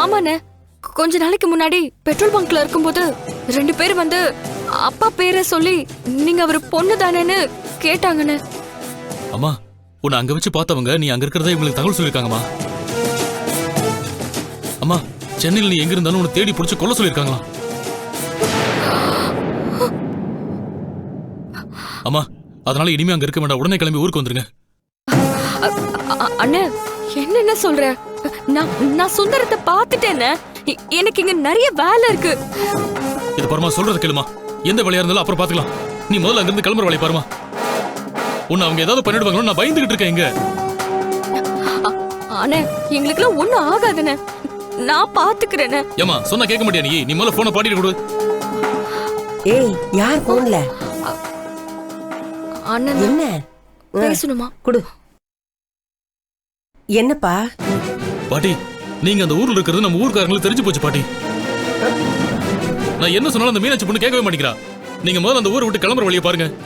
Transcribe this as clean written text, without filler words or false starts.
ஆமாண்ணே, கொஞ்ச நாளைக்கு முன்னாடி பெட்ரோல் பங்க்ல இருக்கும்போது 2 பேர் வந்து அப்பா பேரை சொல்லி நீங்க அவர் பொண்ணு தானேன்னு கேட்டாங்கண்ணே. அம்மா, உன்னை அங்க வச்சு பார்த்தவங்க நீ அங்க இருக்கிறதா இவங்களுக்கு தகவல் சொல்லிருக்காங்கம்மா. அம்மா, சென்னையில் நீ எங்க இருந்தாலும் உன்னை தேடி பிடிச்சு கொல்ல சொல்லிருக்காங்களா? அம்மா, அதனால இனிமே அங்க இருக்க வேண்டாம், உடனே கிளம்பி ஊருக்கு வந்துருங்க. அண்ணே, என்னென்ன சொல்ற? நான் சுந்தரத்தை பார்த்துட்டேன்னு. எனக்கு இங்க நிறைய வேலை இருக்கு. இது பாருமா, சொல்றது கேளுமா. எந்த வேலையா இருந்தாலும் அப்புறம் பாத்துக்கலாம். நீ முதல்ல அங்கிருந்து கிளம்புற வேலையை பாருமா. உன்னை அவங்க ஏதாவது பண்ணிடுவாங்களோ நான் பயந்துகிட்டு இருக்கேன் இங்க. அண்ணே, எங்களுக்குலாம் ஒண்ணும் ஆகாதுண்ணே, நான் பாத்துக்கிறேன். ஏமா சொன்னா கேட்க மாட்டியா நீ? நீ முதல்ல போனை பாட்டிட்டு கொடு. ஏய், யார் போன்ல? அண்ணன் என்ன பேசணுமா? குடு. என்னப்பா? பாட்டி, நீங்க அந்த ஊர்ல இருக்கிறது நம்ம ஊர்க்காரங்களுக்கு தெரிஞ்சு போச்சு பாட்டி. நான் என்ன சொன்னாலும் அந்த மீனாட்சி பொண்ணு கேட்கவே மாட்டேங்கிறா. நீங்க முதல்ல அந்த ஊரை விட்டு கிளம்புற வழியை பாருங்க.